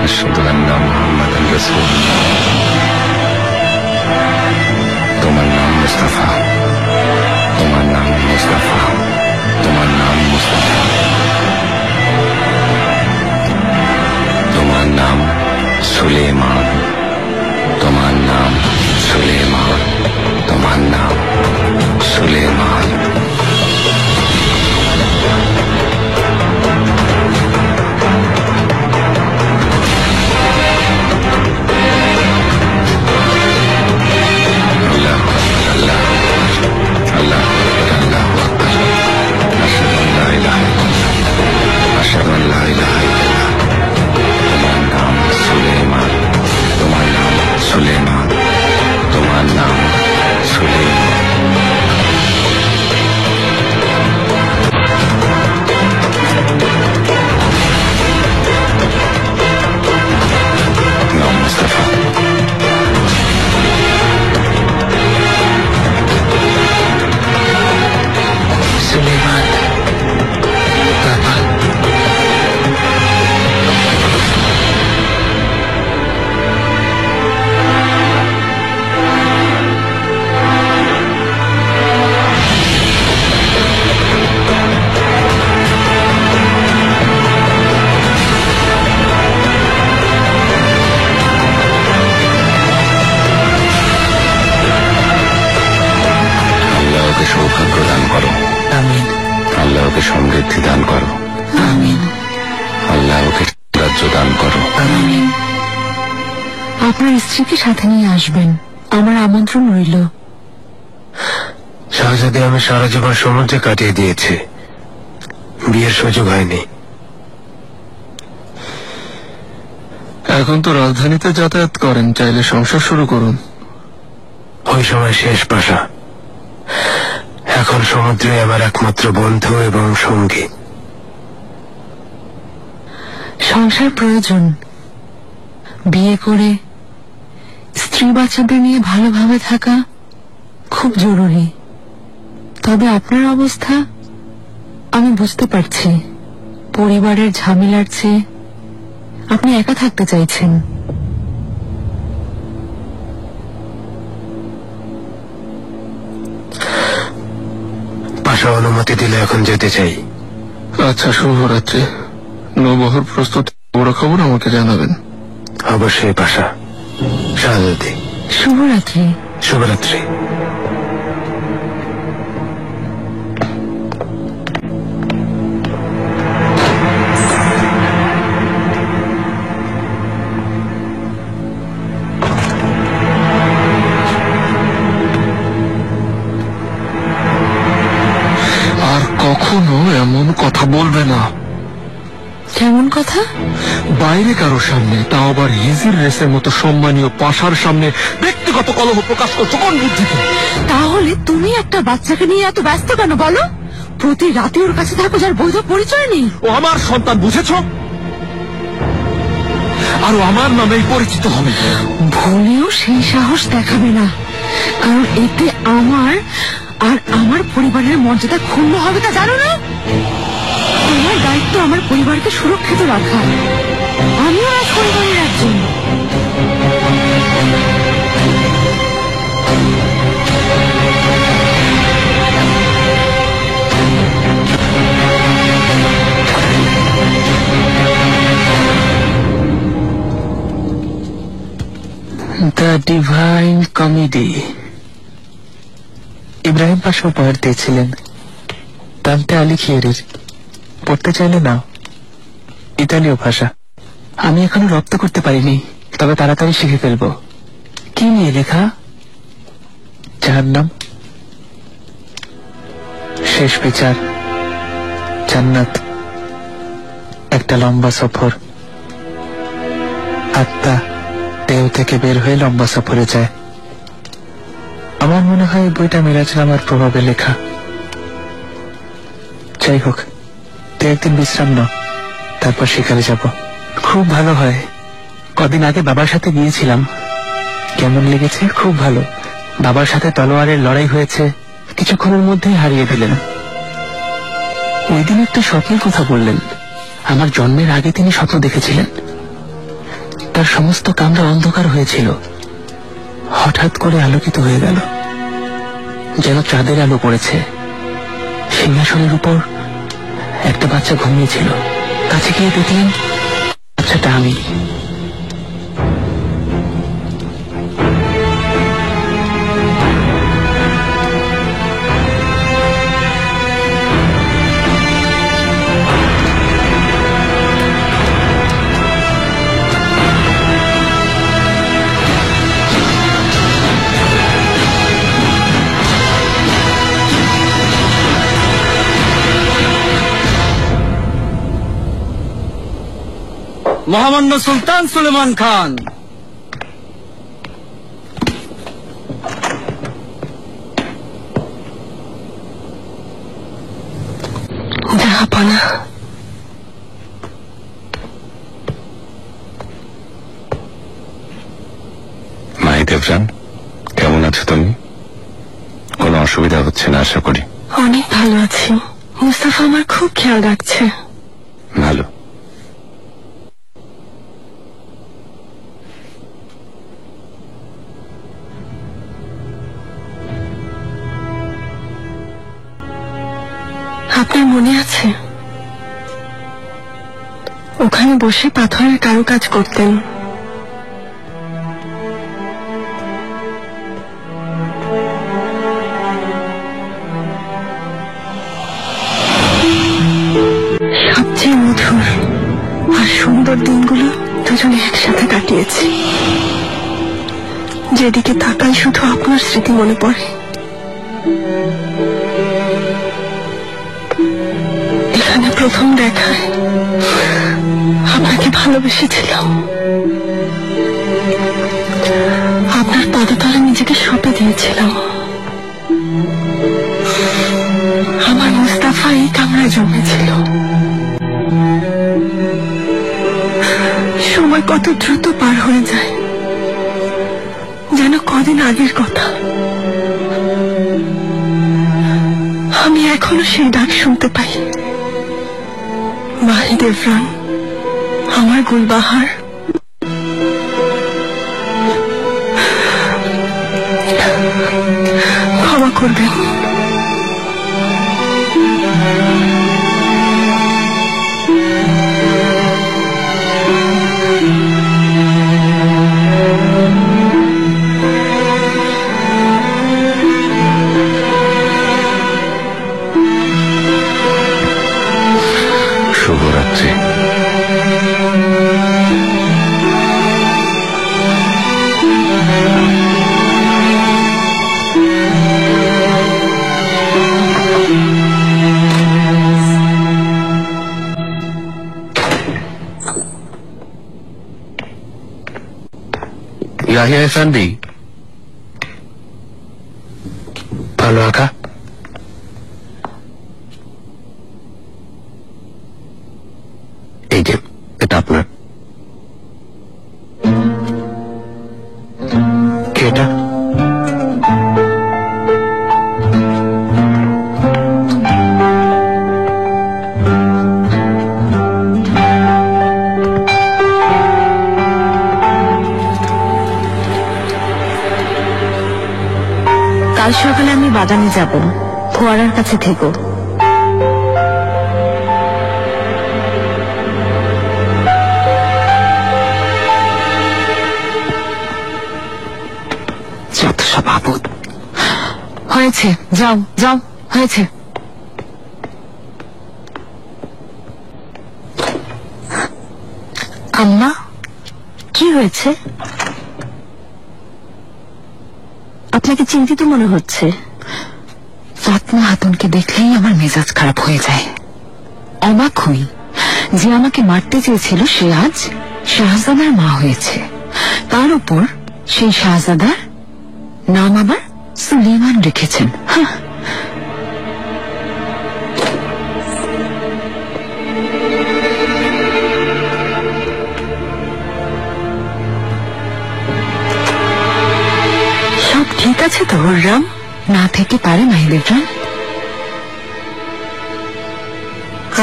আশহাদু আন্না মুহাম্মাদান রাসূলুল্লাহ। তোমার নাম মুস্তাফা, তোমার নাম মুস্তাফা, তোমার নাম মুস্তাফা, তোমার নাম সুলেমান, তোমার নাম সুলেমান, তোমার নাম সুলেমান। সৌভাগ্য দান করো, আমিন। আল্লাহকে সমৃদ্ধি দান করো, আমিন। আল্লাহকে রাজ্য দান করো, আমিন। আপনার স্ত্রীকে সাথে নিয়ে আসবেন, আমার আমন্ত্রণ রইল। শাহজাদী আমি সারা জীবন সমুদ্রে কাটিয়ে দিয়েছি, বিয়ের সুযোগ হয়নি। এখন তো রাজধানীতে যাতায়াত করেন, চাইলে সংসার শুরু করুন। ওই সময় শেষ পাশা। এখন সমুদ্রে আমার একমাত্র বন্ধু এবং সঙ্গী। সংসার প্রয়োজন, বিয়ে করে স্ত্রী বাচ্চাদের নিয়ে ভালোভাবে থাকা খুব জরুরি। তবে আপনার অবস্থা আমি বুঝতে পারছি, পরিবারের ঝামেলার চেয়ে আপনি একা থাকতে চাইছেন। পাশা অনুমতি দিলে এখন যেতে চাই। আচ্ছা, শুভরাত্রি। নবহর প্রস্তুত, বড় খবর আমাকে জানাবেন। অবশ্যই পাশা। শাহজাদী, শুভরাত্রি। শুভরাত্রি। কখনো এমন কথা বলবে না। কেমন কথা? বাইরে কারো সামনে, তাও আবার হিজির রেসের মতো সম্মানীয় পাশার সামনে ব্যক্তিগত কলহ প্রকাশ করছো কোন বুদ্ধিতে? তাহলে তুমি একটা বাচ্চাকে নিয়ে এত ব্যস্ত কেন বলো? প্রতি রাতে ওর কাছে থাকো, যার বৈধ পরিচয় নেই। ও আমার সন্তান, বুঝেছ? আর আমার নামেই পরিচিত হবে। ভুলেও সেই সাহস দেখাবে না, কারণ এতে আমার আর আমার পরিবারের মর্যাদা ক্ষুণ্ণ হবে, তা জানো না? তোমার দায়িত্ব আমার পরিবারকে সুরক্ষিত রাখা। আমিও আজ পরিবারের একজন। The Divine Comedy. Ibrahim Pasha উপহার দিয়েছিলেন, দামটা আলী খিয়েরির। পড়তে চাইলে নাও, ইতালীয় ভাষা। আমি এখনো রপ্ত করতে পারিনি, তবে তাড়াতাড়ি শিখে ফেলবো। কি নিয়ে লেখা? জাহান্নাম, শেষ বিচার, জান্নাত, একটা লম্বা সফর। আত্মা দেহ থেকে বের হয়ে লম্বা সফরে যায়। আমার মনে হয় বইটা মিরাজনামার প্রভাবে লেখা। যাই হোক, তুই একদিন বিশ্রাম নাও, তারপর শিকারে যাব। খুব ভালো হয়। কদিন আগে বাবার সাথে গিয়েছিলাম। কেমন লেগেছে? খুব ভালো। বাবার সাথে তলোয়ারের লড়াই হয়েছে, কিছুক্ষণের মধ্যেই হারিয়ে দিলেন। ওই দিন একটা স্বপ্নের কথা বললেন। আমার জন্মের আগে তিনি স্বপ্ন দেখেছিলেন। তার সমস্ত কামরা অন্ধকার হয়েছিল হঠাৎ করে আলোকিত হয়ে গেল, যেন চাঁদের আলো পড়েছে। সিংহাসনের উপর একটা বাচ্চা ঘুমিয়েছিল। কাছে গিয়ে দেখলেন বাচ্চাটা আমি। মহামান্য সুলতান সুলেমান খান। জাহাপনা, মাই দেবরান, কেমন আছো তুমি? কোনো অসুবিধা হচ্ছে না আশা করি? অনেক ভালো আছি। মুস্তাফা আমার খুব খেয়াল রাখছে। ভালো। আপনার মনে আছে ওখানে বসে পাথরের কারুকাজ করতেন? সবচেয়ে মধুর আর সুন্দর দিনগুলো দুজনে একসাথে কাটিয়েছি। যেদিকে তাকাই শুধু আপনার স্মৃতি মনে পড়ে। এখানে প্রথম দেখায় আপনাকে ভালোবেসেছিলাম। আপনার পদতলে নিজেকে সঁপে দিয়েছিলাম। আমার মুস্তাফা এই কামরায় জন্মেছিল। সময় কত দ্রুত পার হয়ে যায়, যেন কদিন আগের কথা। আমি এখনো সেই ডাক শুনতে পাই, মাহি দেবরান, আমার গুলবাহার। ক্ষমা করবেন। শুভরাত্রি। ইয়াহিয়া এফেন্দি, ভালো আঁকা। এই যে এটা আপনার। কে এটা? কাল সকালে আমি বাগানে যাব, ফোয়ারার কাছে থেকো। যত সব আপদ। হয়েছে, যাও যাও, হয়েছে। আম্মা, কি হয়েছে? আপনাকে চিন্তিত মনে হচ্ছে। ফাতমা হাতুনকে দেখলেই আমার মেজাজ খারাপ হয়ে যায়। অবাক হই যে আমাকে মারতে চেয়েছিল সে আজ শাহজাদার মা হয়েছে। তার উপর সেই শাহজাদার নাম আবার সুলেমান রেখেছেন। সব ঠিক আছে তো হুররাম? না থেকে পারে মাহিদেবরান।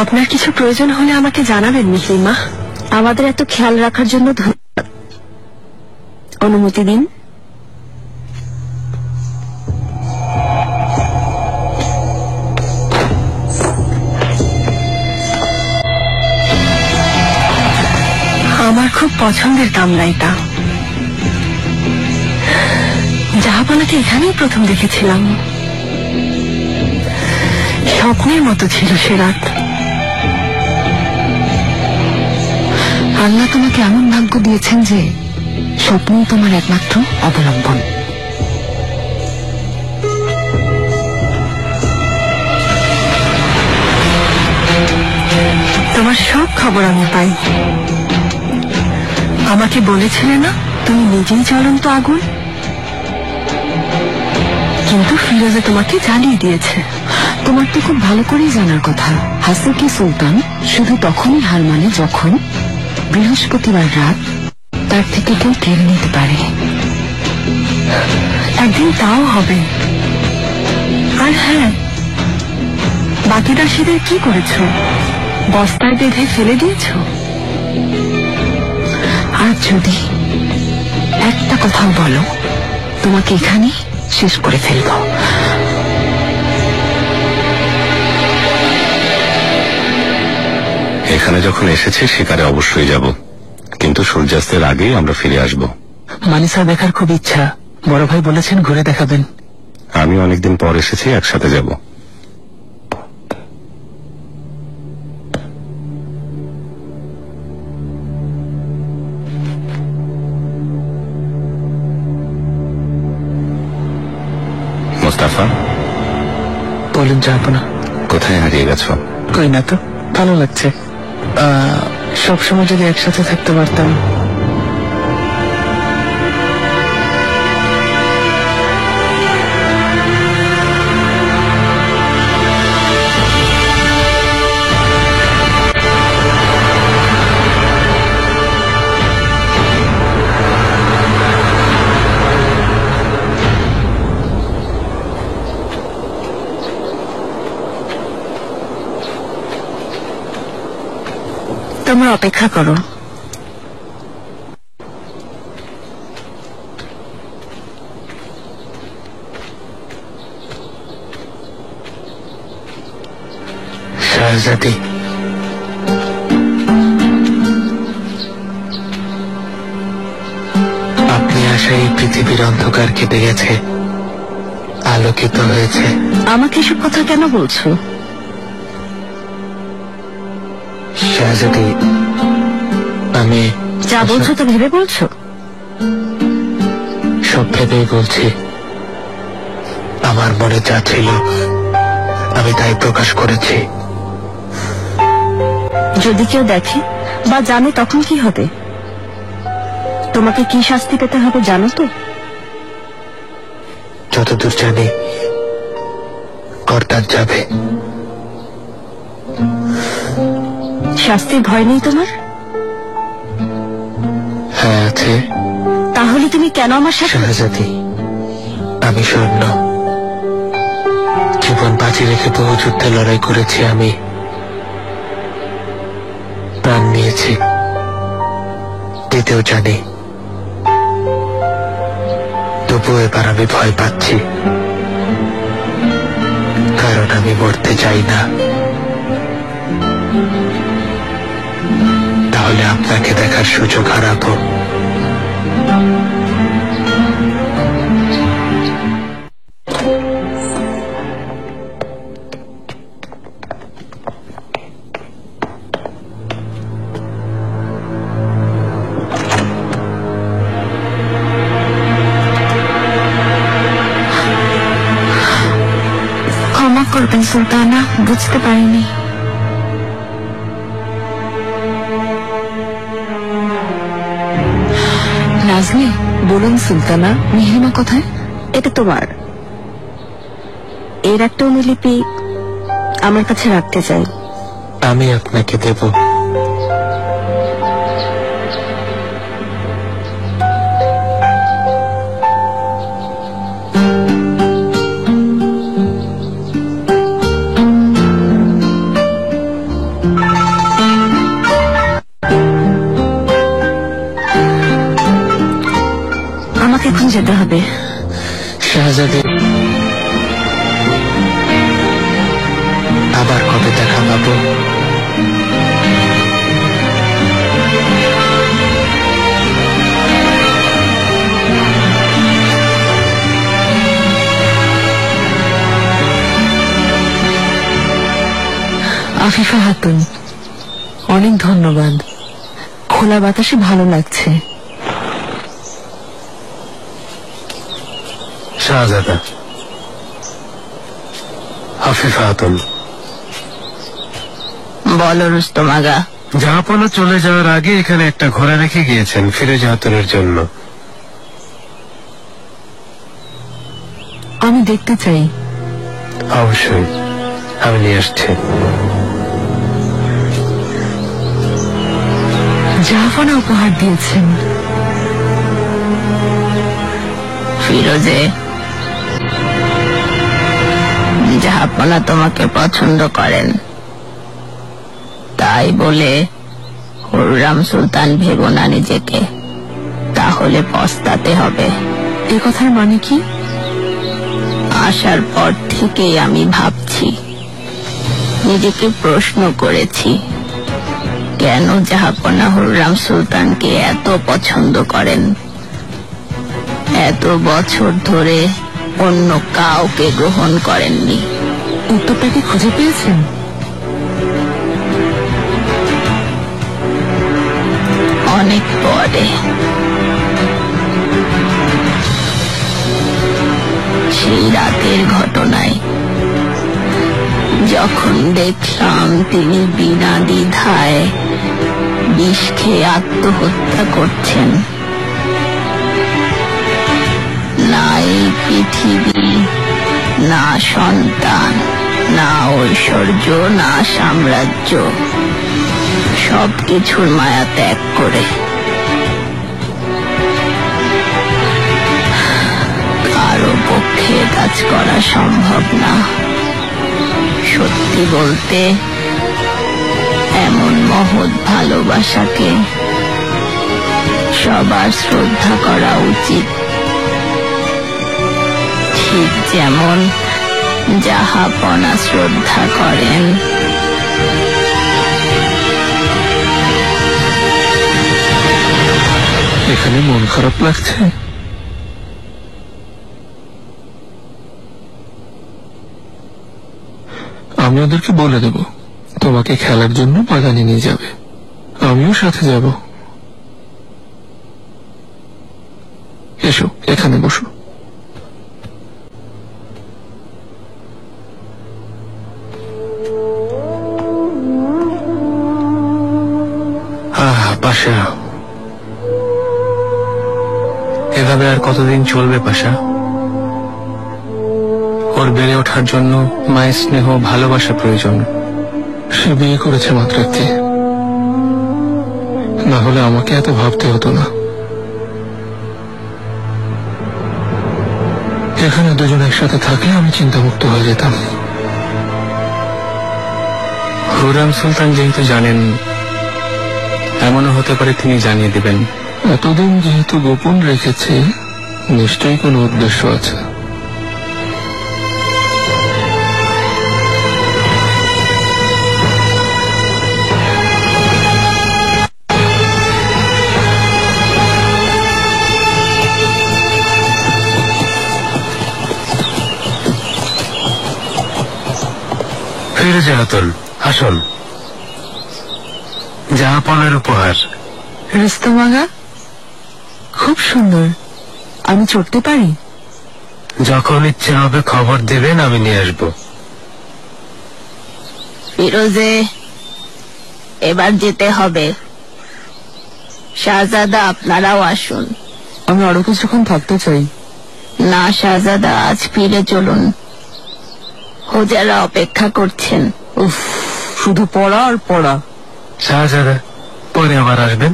আপনার কিছু প্রয়োজন হলে আমাকে জানাবেন মিহিমা। আমাদের এত খেয়াল রাখার জন্য ধন্যবাদ। অনুমতি দিন। আমার খুব পছন্দের কামনা এটা। জাহাপানাকে এখানেই প্রথম দেখেছিলাম। স্বপ্নের মতো ছিল সে রাত। আল্লাহ তোমাকে এমন ভাগ্য দিয়েছেন যে স্বপ্নই তোমার একমাত্র অবলম্বন। তোমার সব খবর আমি পাই। আমাকে বলেছিলে না তুমি নিজেই জ্বলন্ত আগুন, কিন্তু ফিরোজে তোমাকে জ্বালিয়ে দিয়েছে। তোমার তো খুব ভালো করেই জানার কথা, হাসিকি সুলতান শুধু তখনই হার মানে যখন বৃহস্পতিবার রাত তার থেকে কেউ কেড়ে নিতে পারে। একদিন তাও হবে। আর হ্যাঁ, বাকি দাসীদের কি করেছ? বস্তায় বেঁধে ফেলে দিয়েছ? আর যদি একটা কথাও বলো, তোমাকে এখানে শেষ করে ফেলব। এখানে যখন এসেছি শিকারে অবশ্যই যাব, কিন্তু সূর্যাস্তের আগেই আমরা ফিরে আসব। মানিসা দেখার খুব ইচ্ছা, বড় ভাই বলেছেন ঘুরে দেখাবেন। আমি অনেকদিন পর এসেছি, একসাথে যাব। মোস্তাফা, বলুন জাহাপনা। কোথায় হারিয়ে গেছো? কই না তো, ভালো লাগছে। সবসময় যদি একসাথে থাকতে পারতাম। তোমরা অপেক্ষা করো। শাহজাদি, আপনি আশায় এই পৃথিবীর অন্ধকার কেটে গেছে, আলোকিত হয়েছে। আমাকে এসব কথা কেন বলছো? শাহজাদি, আমি যা বলছো তো ভেবে বলছো? সব ভেবেই বলছি। আমার মনে যা ছিল আমি তাই প্রকাশ করেছি। যদি কেউ দেখে বা জানে তখন কি হবে? তোমাকে কি শাস্তি পেতে হবে জানো তো? যতদূর জানি কর্তার যাবে। শাস্তির ভয় নেই তোমার? হ্যাঁ আছে। তাহলে তুমি কেন আমার সাথে? শাহজাদি, আমি সৈন্য, জীবন বাজি রেখে বহু যুদ্ধে লড়াই করেছি। আমি প্রাণ নিয়েছি, দিতেও জানি। তবুও এবার আমি ভয় পাচ্ছি, কারণ আমি মরতে চাই না। তাহলে আপনাকে দেখার সুযোগ হারাবো। ক্ষমা করবেন সুলতানা, বুঝতে পারিনি। নাজনি, বলুন সুলতানা, মিহিমা কোথায়? এটা তোমার। এর একটা অনুলিপি আমার কাছে রাখতে চাই। আমি আপনাকে দেব। আমাকে এখন যেতে হবে। শাহজাদে, আবার কবে দেখা পাবো? আফিফা খাতুন, অনেক ধন্যবাদ। খোলা বাতাসে ভালো লাগছে। শাহজাদা, আফিফা খাতুন। বলো রুস্তম আগা। জাহাপনা চলে যাওয়ার আগে এখানে একটা ঘোড়া রেখে গিয়েছেন ফিরোজা খাতুনের জন্য। আমি দেখতে চাই। অবশ্যই, আমি নিয়ে আসছি। জাহাপনা উপহার দিয়েছেন। ফিরোজে, জাহাপনা তোমাকে পছন্দ করেন, তাই বলে হুররাম সুলতান ভেবো না নিজেকে, তাহলে পস্তাতে হবে। এ কথার মানে কি? আসার পর থেকেই আমি ভাবছি, নিজেকে প্রশ্ন করেছি, কেন জাহাপনা হুররাম সুলতানকে এত পছন্দ করেন, এত বছর ধরে অন্য কাউকে গ্রহণ করেননি। উত্তরটা কি খুঁজে পেয়েছেন? অনেক পরে, সেই রাতের ঘটনায়, যখন দেখলাম তিনি বিনা দ্বিধায় বিষ খেয়ে আত্মহত্যা করছেন। না এই পৃথিবী, না সন্তান, না ঐশ্বর্য, না সাম্রাজ্য, সবকিছুর মায়া ত্যাগ করে কারো পক্ষে কাজ করা সম্ভব না। সত্যি বলতে, এমন মহৎ ভালোবাসাকে সবার শ্রদ্ধা করা উচিত, ঠিক যেমন জাহাপনা শ্রদ্ধা করেন। এখানে মন খারাপ লাগছে? আমি ওদেরকে বলে দেব তোমাকে খেলার জন্য বাগানে নিয়ে যাবে, আমিও সাথে যাব। এসো, এখানে বসো। পাশা, এভাবে আর কতদিন চলবে পাশা? ওর বেড়ে ওঠার জন্য মায়ের স্নেহ ভালোবাসা প্রয়োজন। সে বিয়ে করেছে মাত্রাতে, না হলে আমাকে এত ভাবতে হতো না। এখানে দুজন একসাথে থাকলে আমি চিন্তামুক্ত হয়ে যেতাম। হুররাম সুলতান যেহেতু জানেন, এমনও হতে পারে তিনি জানিয়ে দিবেন। এতদিন যেহেতু গোপন রেখেছে, নিশ্চয়ই কোনো উদ্দেশ্য আছে। ফিরোজা খাতুন, আসুন। জাহাপনার উপহার। রুস্তম আগা, খুব সুন্দর। আমি চড়তে পারি? যখন ইচ্ছে হবে খবর দেবেন, আমি নিয়ে আসবো। ফিরোজে, এবার যেতে হবে। শাহজাদা, আপনারাও আসুন। আমি আরো কিছুক্ষণ থাকতে চাই। না শাহজাদা, আজ ফিরে চলুন, হোজারা অপেক্ষা করছেন। উফ, শুধু পড়া আর পড়া। শাহজাদা, পরে আবার আসবেন,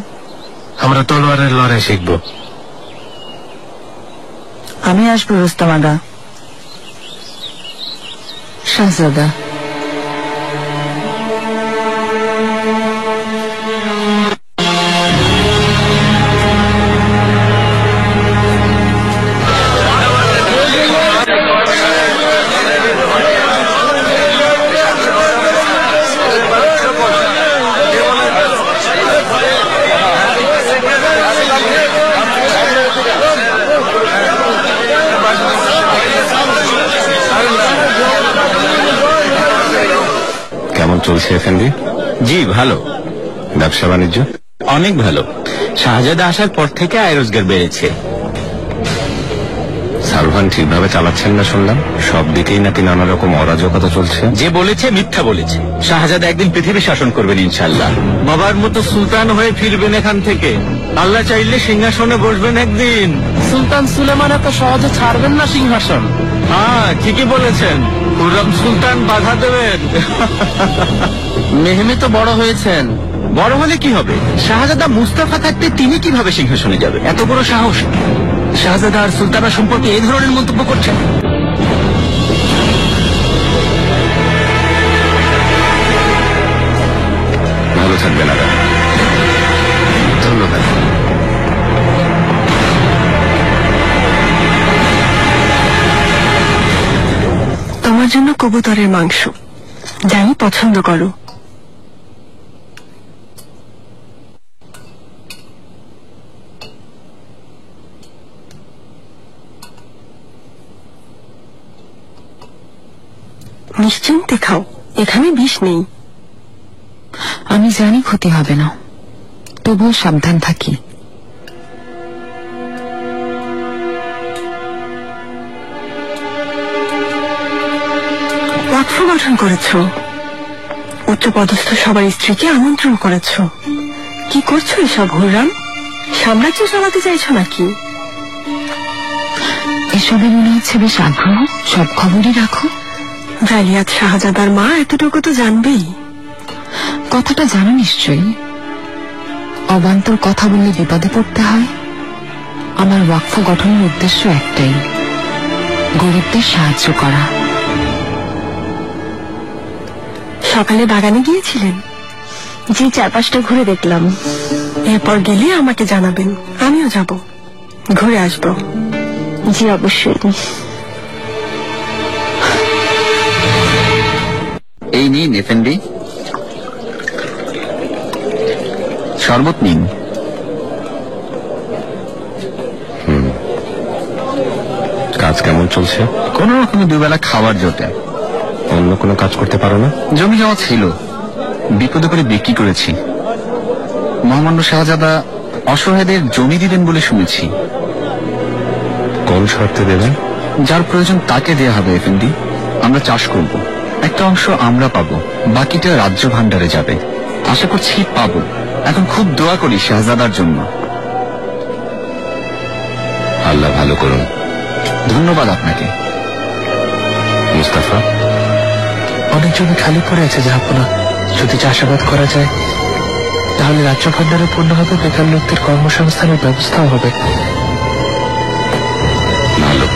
আমরা তলোয়ারের লড়াই শিখব। আমি আসবো রুস্তম আগা। শাহজাদা, চলছে এফএনডি? জি ভালো, ব্যবসা বাণিজ্য? অনেক ভালো। শাহজাদা আসার পর থেকে আয় রোজগার বেড়েছে। সালভান ঠিকভাবে চালাচ্ছেন না শুনলাম, সব দিকেই নাকি নানা রকম অরাজকতা চলছে। যে বলেছে মিথ্যা বলেছে। শাহজাদা একদিন পৃথিবী শাসন করবেন ইনশাল্লাহ। বাবার মতো সুলতান হয়ে ফিরবেন এখান থেকে। আল্লাহ চাইলে সিংহাসনে বসবেন একদিন। সুলতান সুলেমান এত সহজে ছাড়বেন না সিংহাসন। হ্যাঁ ঠিকই বলেছেন, খুররম সুলতান বাধা দেবেন। মেহমি তো বড় হয়েছেন। বড় হলে কি হবে? শাহজাদা মুস্তাফা থাকতে তিনি কিভাবে সিংহাসনে যাবে? এত বড় সাহস! শাহজাদা আর সুলতানা সম্পর্কে এই ধরনের মন্তব্য করছেন। ভালো থাকবেন আগা। ধন্যবাদ। তোমার জন্য কবুতরের মাংস, জানি পছন্দ করো। নিশ্চিন্তে খাও, এখানে বিষ নেই। আমি জানি ক্ষতি হবে না, তবুও সাবধান থাকি। ওয়াকফ গঠন করেছো, উচ্চপদস্থ সবার স্ত্রীকে আমন্ত্রণ করেছো। কি করছো এসব হুররাম? সাম্রাজ্য চালাতে চাইছো নাকি? এসবে মনে হচ্ছে বেশ আগ্রহ, সব খবরই রাখো। জালিয়াত শাহজাদার মা এতটুকু তো জানবেই। কথাটা জানো নিশ্চয়ই। অবান্তর কথা বললে বিপদে পড়তে হয়। আমার ওয়াকফ গঠনের উদ্দেশ্য একটাই, গরিবদের সাহায্য করা। সকালে বাগানে গিয়েছিলেন? জি, চারপাশটা ঘুরে দেখলাম। এরপর গেলে আমাকে জানাবেন, আমিও যাব, ঘুরে আসবো। জি অবশ্যই। এই নিন এফএনডি, শরবত নিন। কাজ কেমন চলছে? কোন রকমে দুবেলা খাবার জোটে। অন্য কোনো কাজ করতে পারো না? জমি জমা ছিল, বিপদে করে বিক্রি করেছি। মহামান্য শাহজাদা অসহায়দের জমি দিবেন বলে শুনেছি। কোন শর্তে দেবেন? যার প্রয়োজন তাকে দেয়া হবে এফএনডি। আমরা চাষ করব, একটা অংশ আমরা পাবো, বাকিটা রাজ্য ভান্ডারে যাবে। আশা করছি পাবো। এখন খুব দোয়া করি শাহজাদার জন্য। আল্লাহ ভালো করুন। ধন্যবাদ আপনাকে। মুস্তাফা, অনেক জমি খালি পড়ে আছে জাহাপনা, যদি চাষাবাদ করা যায় তাহলে রাজ্য ভান্ডারে পূর্ণ হবে, বেকার লোকদের কর্মসংস্থানের ব্যবস্থাও হবে। ভালো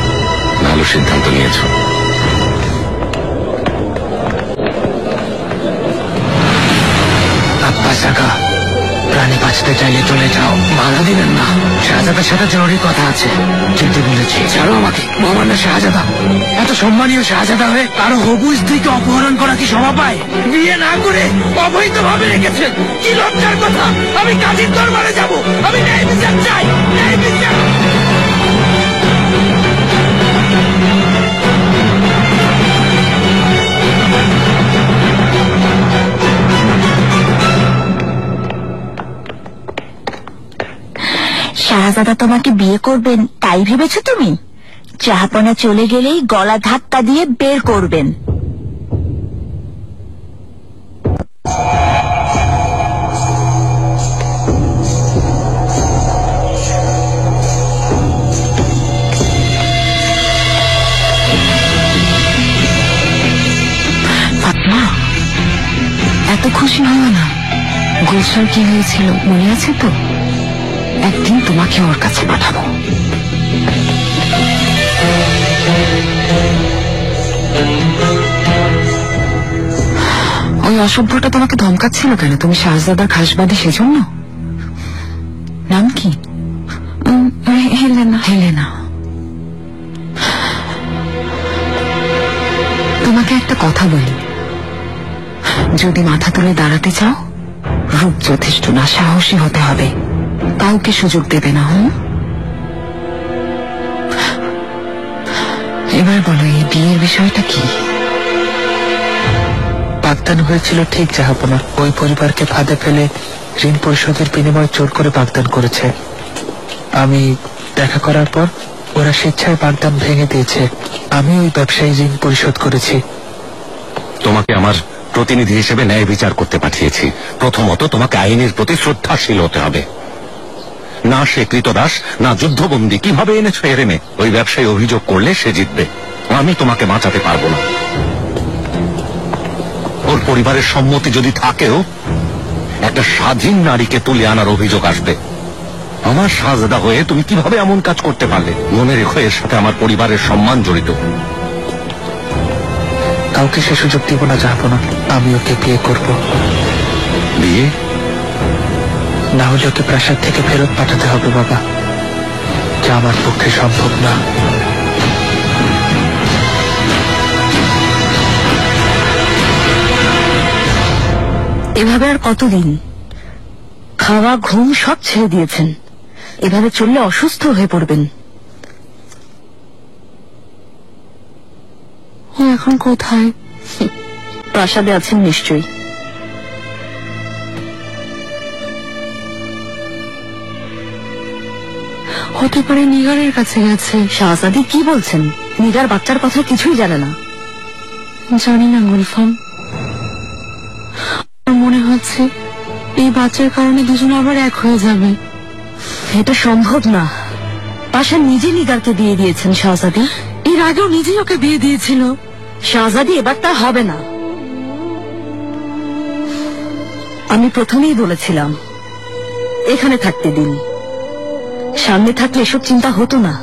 ভালো সিদ্ধান্ত নিয়েছ। আব্বাস আকা, প্রাণী বাঁচতে চাইলে চলে যাও, বাধা দিবেন না। শাহজাদার সাথে জরুরি কথা আছে, যেতে বলেছি। ছাড়ো আমাকে। মহামান্য শাহজাদা, এত সম্মানীয় শাহজাদা হয়ে কারো হবু স্ত্রীকে অপহরণ করা কি শোভা পায়? বিয়ে না করে অবৈধ ভাবে রেখেছেন, কি লজ্জার কথা। আমি কাজীর দরবারে যাব, আমি ন্যায় বিচার চাই, ন্যায় বিচার। শাহজাদা তোমাকে বিয়ে করবেন তাই ভেবেছো তুমি? জাহাপনা চলে গেলেই গলা ধাক্কা দিয়ে বের করবেন। ফাতমা, এত খুশি হও না। গুলশান কি হয়েছিল মনে আছে তো? একদিন তোমাকে ওর কাছে পাঠাবো। ওই অসভ্যটা তোমাকে ধমকাচ্ছিল কেন? তুমি শাহজাদার খাসবাদী সেজন্য? নাম কি? হেলেনা। হেলেনা, তোমাকে একটা কথা বলি, যদি মাথা তুলে দাঁড়াতে চাও রূপ যথেষ্ট না, সাহসী হতে হবে। কাউকে সুযোগ দেবে না। এবার বলো, এই বিয়ের বিষয়টা কি? পাক বাগদান হয়েছিল ঠিক জাহাপনা। ওই পরিবারকে ফাঁদে ফেলে ঋণ পরিশোধের বিনিময়ে জোর করে বাগদান করেছে। আমি দেখা করার পর ওরা স্বেচ্ছায় বাগদান ভেঙে দিয়েছে। আমি ওই ব্যবসায়ী ঋণ পরিশোধ করেছি। তোমাকে আমার প্রতিনিধি হিসেবে ন্যায় বিচার করতে পাঠিয়েছি। প্রথমত তোমাকে আইনের প্রতি শ্রদ্ধাশীল হতে হবে। না সে কৃতদাস, না যুদ্ধবন্দী, কিভাবে এনেছো এরেমে? ওই ব্যবসায়ী অভিযোগ করলে সে জিতবে, আমি তোমাকে বাঁচাতে পারবো না। ওর পরিবারের সম্মতি যদি থাকেও একটা স্বাধীন নারীকে তুলে আনার অভিযোগ আসবে। আমার শাহজাদা হয়ে তুমি কিভাবে এমন কাজ করতে পারলে? মনে রেখো, এর সাথে আমার পরিবারের সম্মান জড়িত। কাউকে সে সুযোগ দিব না জাহাপনা। আমি ওকে বিয়ে করব। বিয়ে? না হলে ওকে প্রাসাদ থেকে ফেরত পাঠাতে হবে বাবা, যা আমার পক্ষে সম্ভব না। এভাবে আর কতদিন? খাওয়া ঘুম সব ছেড়ে দিয়েছেন। এভাবে চললে অসুস্থ হয়ে পড়বেন। ও এখন কোথায়? প্রাসাদে আছেন নিশ্চয়ই। হতে পারে নিগারের কাছে গেছে। শাহজাদি কি বলছেন? নিগার বাচ্চার কথা কিছুই জানে না। জানি না গুলফাম, মনে হচ্ছে এই বাচ্চার কারণে দুজন আবার এক হয়ে যাবে। এটা সম্ভব না। পাশা নিজে নিগারকে বিয়ে দিয়েছেন শাহজাদি। এর আগেও নিজেই ওকে বিয়ে দিয়েছিল। শাহজাদি এবার তা হবে না। আমি প্রথমেই বলেছিলাম এখানে থাকতে দিন। সামনে থাকলে এসব চিন্তা হতো না।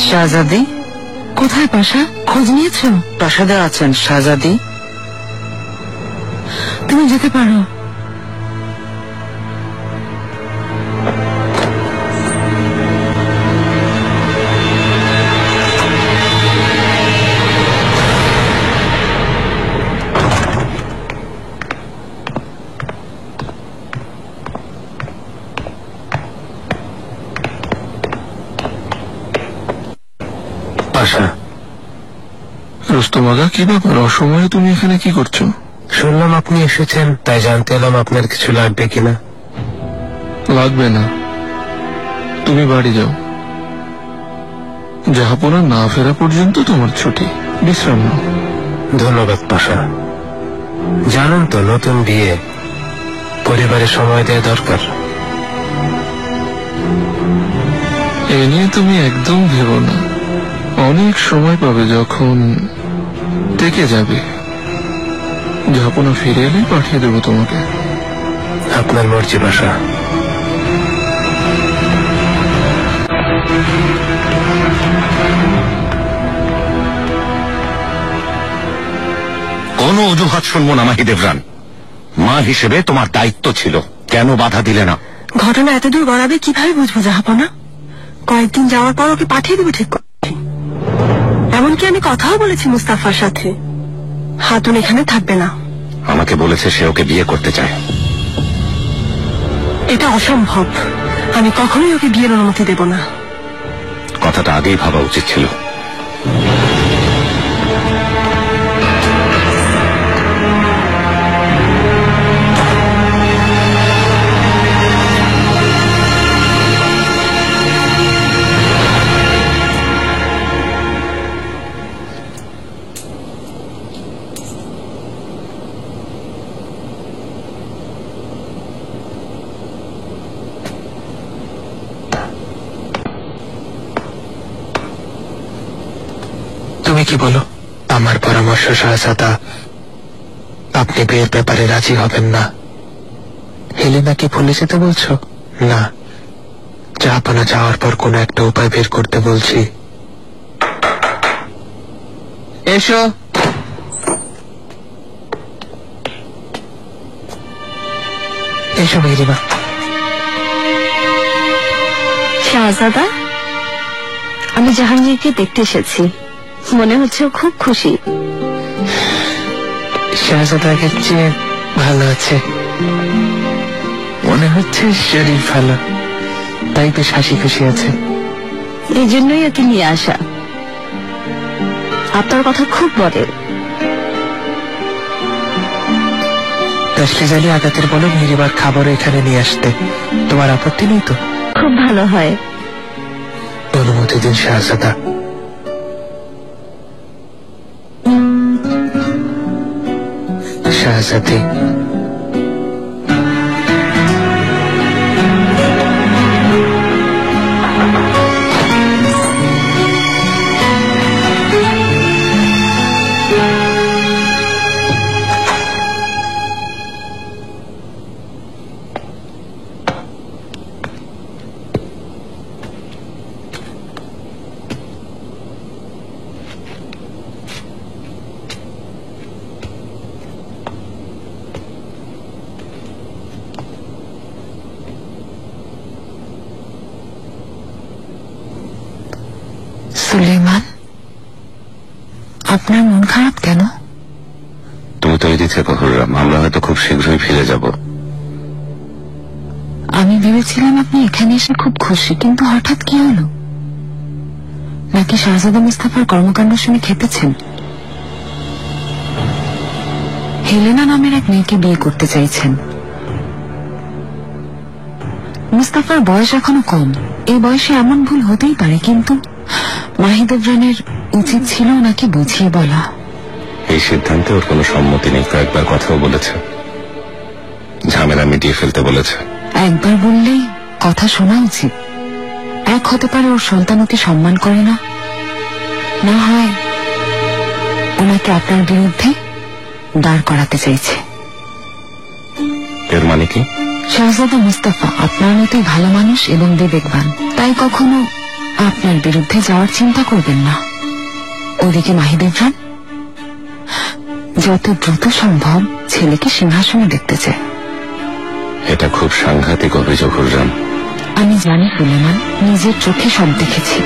শাহজাদি কোথায় পাশা? খোঁজ নিয়েছো? প্রাসাদে আছেন শাহজাদি। তুমি যেতে পারো। আশা, রুস্তম আগা, কি ব্যাপার? অসময়ে তুমি এখানে কি করছো? শুনলাম আপনি এসেছেন, তাই জানতে এলাম আপনার কিছু লাগবে কিনা। লাগবে না, তুমি বাড়ি যাও। জাহাপনা না ফেরা পর্যন্ত তোমার ছুটি, বিশ্রাম নাও। ধন্যবাদ পাশা। জানেন তো, নতুন বিয়ে, পরিবারে সময় দেওয়া দরকার। এ নিয়ে তুমি একদম ভেবো না। অনেক সময় পাবে, যখন থেকে যাবে। জাহাপনা ফিরে এলে পাঠিয়ে দেবো তোমাকে। আপনার মর্জি পাশা। কোনো অজুহাত শুনবো না মাহি দেবরান। মা হিসেবে তোমার দায়িত্ব ছিল, কেন বাধা দিলে না? ঘটনা এতদূর গড়াবে কিভাবে বুঝবো জাহাপনা? কয়েকদিন যাওয়ার পর ওকে পাঠিয়ে দেবো ঠিক করে। এমনকি আমি কথাও বলেছি মুস্তাফার সাথে। হাতুন এখানে থাকবে না। আমাকে বলেছে সে ওকে বিয়ে করতে চায়। এটা অসম্ভব। আমি কখনোই ওকে বিয়ের অনুমতি দেব না। কথাটা আগেই ভাবা উচিত ছিল। তুমি কি বলো? আমার পরামর্শ শাহজাদা, আপনি বিয়ের ব্যাপারে রাজি হবেন না। হেলেনাকে ভুলে যেতে বলছো? না, জাহাপনা যাওয়ার পর কোনো একটা উপায় বের করতে বলছি। এসো। এসো মেহরিমা। শাহজাদা, আমি জাহাঙ্গীরকে দেখতে এসেছি। মনে হচ্ছে ও খুব খুশি। শাহজাদা আগের চেয়ে ভালো আছে। মনে হচ্ছে শরীর ভালো, তাই বেশ হাসি খুশি আছে। এই জন্যই ওকে নিয়ে আসা। আপনার কথা খুব বলে। দশটি আগাতের বলো মেরিবার খাবার এখানে নিয়ে আসতে, তোমার আপত্তি নেই তো? খুব ভালো হয়। অনুমতি দিন শাহজাদা। শাহজাদি, সুলেমান, আপনার মন খারাপ কেন? তুমি তৈরি থেকো হুররাম, আমরা হয়তো খুব শীঘ্রই ফিরে যাব। আমি ভেবেছিলাম আপনি এখানে এসে খুব খুশি, কিন্তু হঠাৎ কি হলো? নাকি শাহজাদা মুস্তাফার কর্মকাণ্ড শুনে খেপেছেন? হেলেনা নামের এক মেয়েকে বিয়ে করতে চাইছেন। মুস্তাফার বয়স এখনো কম, এই বয়সে এমন ভুল হতেই পারে, কিন্তু মাহিদুজ্জানের উচিত ছিল নাকি বুঝিয়ে বলা। এই সিদ্ধান্তে ওর কোনো সম্মতি নেই, কয়েকবার কথাও বলেছে, ঝামেলা মিটিয়ে ফেলতে বলেছে। একবার বললেই কথা শোনা উচিত। এক হতে পারে ওর সন্তান ওকে সম্মান করে না, না হয় ওনাকে আপনার বিরুদ্ধে দাঁড় করাতে চাইছে। এর মানে কি? শাহজাদা মুস্তাফা আপনার মতোই ভালো মানুষ এবং বিবেকবান, তাই কখনো আপনার বিরুদ্ধে যাওয়ার চিন্তা করবেন না। ওদিকে মাহিদুজ্জান যত দ্রুত সম্ভব ছেলেকে সিংহাসনে দেখতে চায়। এটা খুব সাংঘাতিক অভিযোগ হুররাম। আমি জানি সুলেমান, নিজের চোখে সব দেখেছি।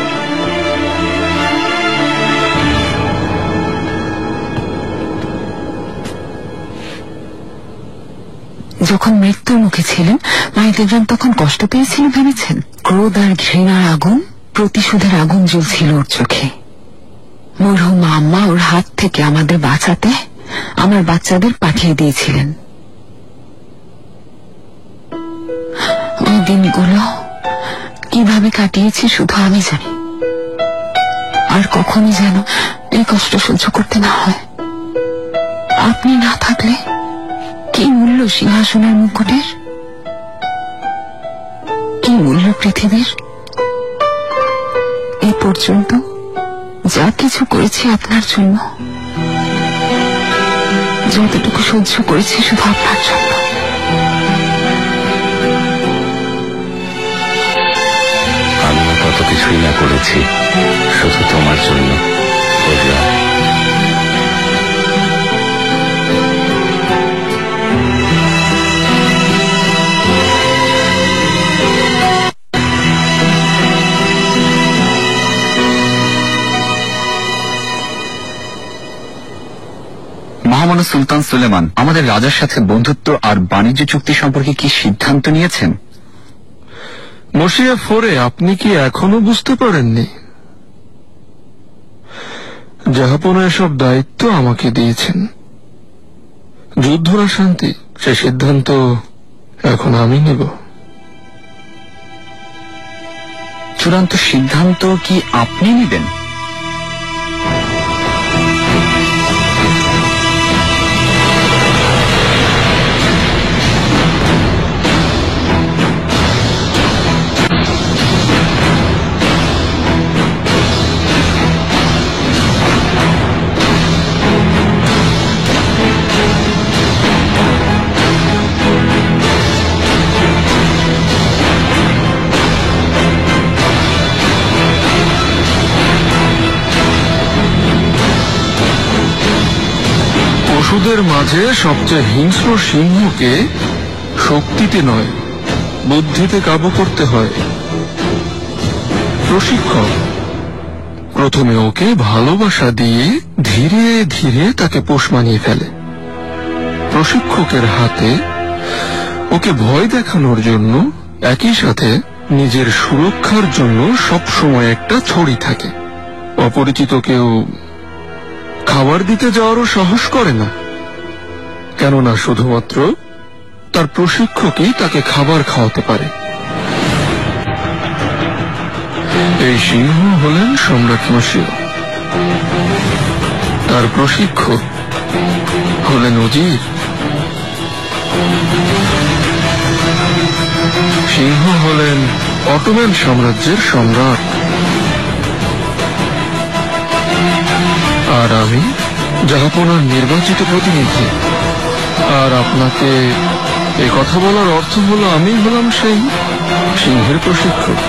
যখন মৃত্যুর মুখে ছিলেন মাহিদুজ্জান তখন কষ্ট পেয়েছিল ভেবেছেন? ক্রোধ আর ঘৃণার আগুন, প্রতিশোধের আগুন জ্বলছিল ওর চোখে। মরহুম আম্মা ওর হাত থেকে আমাদের বাঁচাতে আমার বাচ্চাদের পাঠিয়ে দিয়েছিলেন। ওই দিনগুলো কিভাবে কাটিয়েছি শুধু আমি জানি। আর কখনই যেন এই কষ্ট সহ্য করতে না হয়। আপনি না থাকলে কি মূল্য সিংহাসনের মুকুটের, কি মূল্য পৃথিবীর? এই পর্যন্ত যা কিছু করেছি আপনার জন্য, যতটুকু সহ্য করেছি শুধু আপনার জন্য। আমিও কত কিছুই না করেছি শুধু তোমার জন্য হুররাম। মহামান্য সুলতান সুলেমান আমাদের রাজার সাথে বন্ধুত্ব আর বাণিজ্য চুক্তি সম্পর্কে কি সিদ্ধান্ত নিয়েছেন? মসিয়া ফোরে, আপনি কি এখনো বুঝতে পারেননি? জাহাপনা এসব দায়িত্ব আমাকে দিয়েছেন। যুদ্ধ না শান্তি, সে সিদ্ধান্ত এখন আমি নেব। চূড়ান্ত সিদ্ধান্ত কি আপনি নেবেন? পশুদের মাঝে সবচেয়ে হিংস্র সিংহকে শক্তিতে নয় বুদ্ধিতে কাবু করতে হয়। প্রশিক্ষক প্রথমে ওকে ভালোবাসা দিয়ে ধীরে ধীরে তাকে পোষ মানিয়ে ফেলে। প্রশিক্ষকের হাতে ওকে ভয় দেখানোর জন্য একই সাথে নিজের সুরক্ষার জন্য সব সময় একটা ছড়ি থাকে। অপরিচিত কেউ খাবার দিতে যাওয়ারও সাহস করে না, কেননা শুধুমাত্র তার প্রশিক্ষকই তাকে খাবার খাওয়াতে পারে। এই সিংহ হলেন সম্রাট মশিও, তার প্রশিক্ষক হলেন উজির। সিংহ হলেন অটোমান সাম্রাজ্যের সম্রাট, আর আমি জাহাপনার নির্বাচিত প্রতিনিধি। আর আপনাকে এ কথা বলার অর্থ হলো আমি হলাম সেই সিংহের প্রশিক্ষক।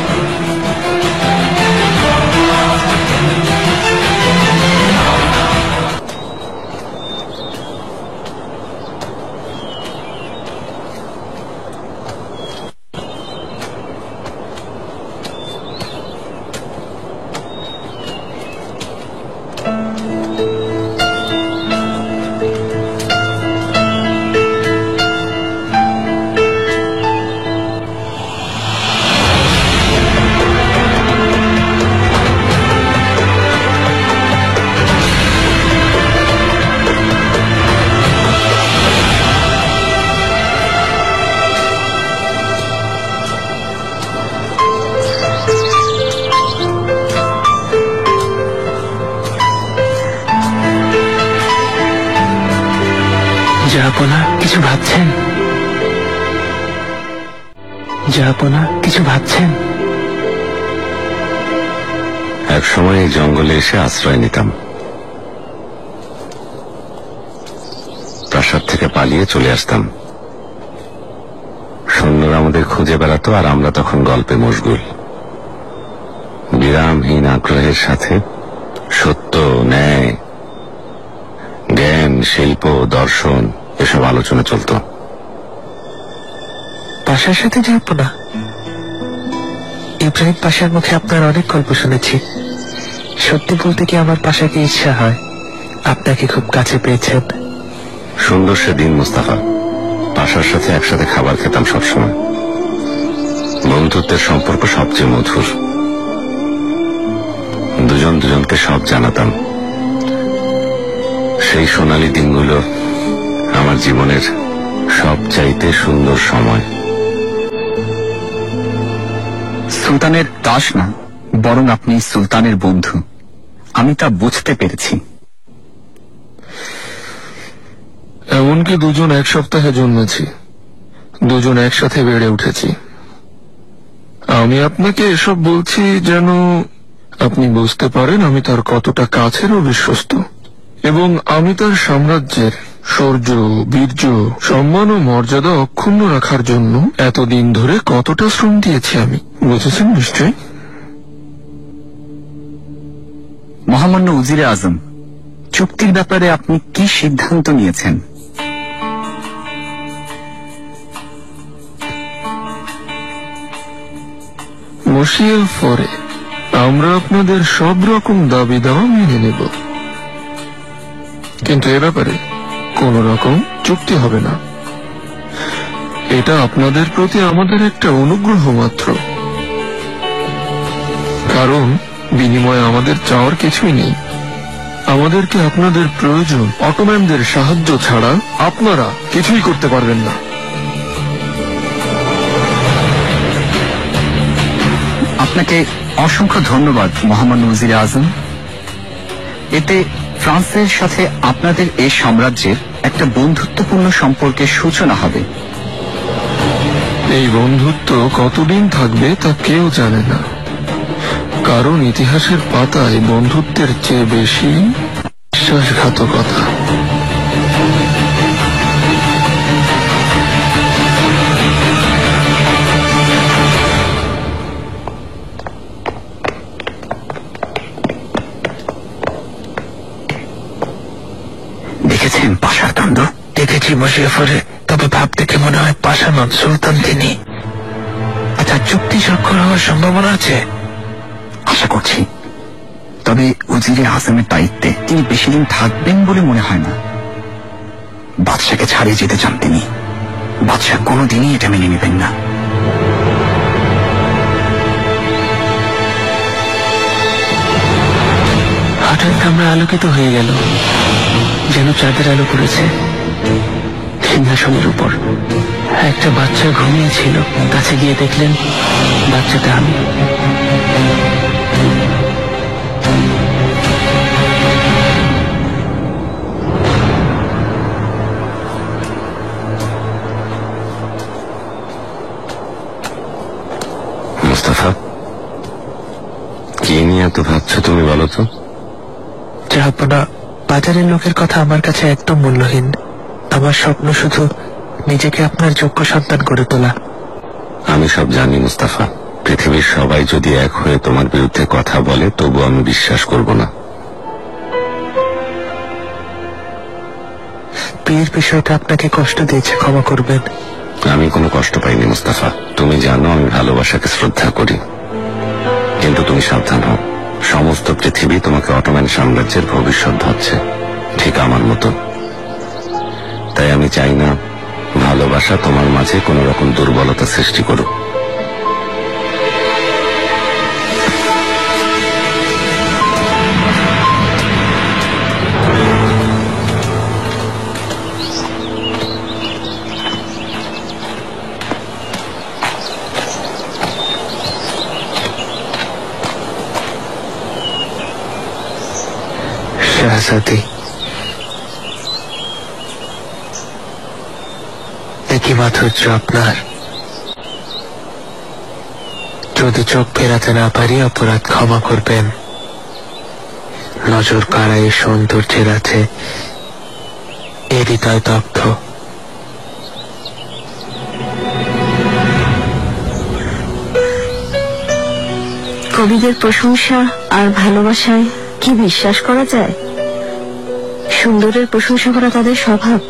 জাহাপনা কিছু ভাবছেন? জাহাপনা কিছু ভাবছেন? এক সময় এই জঙ্গলে এসে আশ্রয় নিতাম, প্রাসাদ থেকে পালিয়ে চলে আসতাম। সৈন্যরা আমাদের খুঁজে বেড়াতো, আর আমরা তখন গল্পে মশগুল। বিরামহীন আগ্রহের সাথে সত্য, ন্যায়, জ্ঞান, শিল্প, দর্শন এসব আলোচনা চলত। পাশার সাথে জাহাপনা? ইব্রাহিম পাশার মুখে আপনার অনেক গল্প শুনেছি। সত্যি বলতে কি আমার পাশাকে ইচ্ছা হয় আপনাকে খুব কাছে পেয়েছেন। সুন্দর সে দিন মুস্তাফা। পাশার সাথে একসাথে খাবার খেতাম সবসময়। বন্ধুত্বের সম্পর্ক সবচেয়ে মধুর। দুজন দুজনকে সব জানাতাম। সেই সোনালী দিনগুলো আমার জীবনের সবচাইতে সুন্দর সময়। সুলতানের দাস না, বরং আপনি সুলতানের বন্ধু, আমি তা বুঝতে পেরেছি। এমনকি দুজন এক সপ্তাহে জন্মেছি, দুজন একসাথে বেড়ে উঠেছি। আমি আপনাকে এসব বলছি যেন আপনি বুঝতে পারেন আমি তার কতটা কাছের ও বিশ্বস্ত, এবং আমি তার সাম্রাজ্যের শৌর্য, বীর্য, সম্মান ও মর্যাদা অক্ষুণ্ণ রাখার জন্য এতদিন ধরে কতটা শ্রম দিয়েছি আমি, বুঝেছেন নিশ্চয়? মহামান্য উজিরে আজম, চুক্তির ব্যাপারে আপনি কি সিদ্ধান্ত নিয়েছেন? মশিয়ার পরে আমরা আপনাদের সব রকম দাবি দাওয়া মেনে নেব, কিন্তু এ ব্যাপারে কোন রকম চুক্তি হবে না। এটা আপনাদের প্রতি আমাদের একটা অনুগ্রহ মাত্র, কারণ বিনিময়ে আমাদের চাওয়ার কিছুই নেই। আমাদেরকে আপনাদের প্রয়োজন, অটোম্যানদের সাহায্য ছাড়া আপনারা কিছুই করতে পারবেন না। আপনাকে অসংখ্য ধন্যবাদ মহামান্য উজিরে আজম। এতে ফ্রান্সের সাথে আপনাদের এই সাম্রাজ্যের একটা বন্ধুত্বপূর্ণ সম্পর্কের সূচনা হবে। এই বন্ধুত্ব কতদিন থাকবে তা কেউ জানে না, কারণ ইতিহাসের পাতায় বন্ধুত্বের চেয়ে বেশি বিশ্বাসঘাতকতা। দেখেছেন পাশার কাণ্ড? দেখেছি বসিয়ে পড়ে, তবে ভাব দেখে মনে হয় পাশা নন, সুলতান তিনি। আচ্ছা, চুক্তি স্বাক্ষর হওয়ার সম্ভাবনা আছে? আশা করছি, তবে উজিরে আজমের দায়িত্বে তিনি বেশি দিন থাকবেন বলে মনে হয় না। বাদশাকে ছাড়িয়ে যেতে চান তিনি। বাদশাহ কোনোদিনই এটা মেনে নেবেন না। হঠাৎ আমরা আলোকিত হয়ে গেল, যেন চাঁদের আলো পড়েছে। সিংহাসনের উপর একটা বাচ্চা ঘুমিয়েছিল। কাছে গিয়ে দেখলেন বাচ্চাটা আমি। মুস্তাফা, কি নিয়ে এত ভাবছো তুমি বলো তো? জাহাপনা, বাজারের লোকের কথা আমার কাছে একদম মূল্যহীন। আমার স্বপ্ন শুধু নিজেকে আপনার যোগ্য সন্তান করে তোলা। আমি সব জানি মুস্তাফা। পৃথিবীর সবাই যদি এক হয়ে তোমার বিরুদ্ধে কথা বলে, তবু আমি বিশ্বাস করব না। বিয়ের বিষয়টা আপনাকে কষ্ট দিয়েছে, ক্ষমা করবেন। আমি কোনো কষ্ট পাইনি মুস্তাফা। তুমি জানো আমি ভালোবাসাকে শ্রদ্ধা করি, কিন্তু তুমি সাবধান হও। সমস্ত পৃথিবী তোমাকে অটোম্যান সাম্রাজ্যের ভবিষ্যৎ ভাবছে, ঠিক আমার মতো। তাই আমি চাই না ভালোবাসা তোমার মাঝে কোনো রকম দুর্বলতা সৃষ্টি করুক। শাহজাদি, কি মাধুর্য আপনার। যদি চোখ ফেরাতে না পারি, অপরাধ ক্ষমা করবেন। নজর কাড়া এই সৌন্দর্যের আছে, এ হৃদয় দগ্ধ। কবিদের প্রশংসা আর ভালোবাসায় কি বিশ্বাস করা যায়? সুন্দরের প্রশংসা করা তাদের স্বভাব।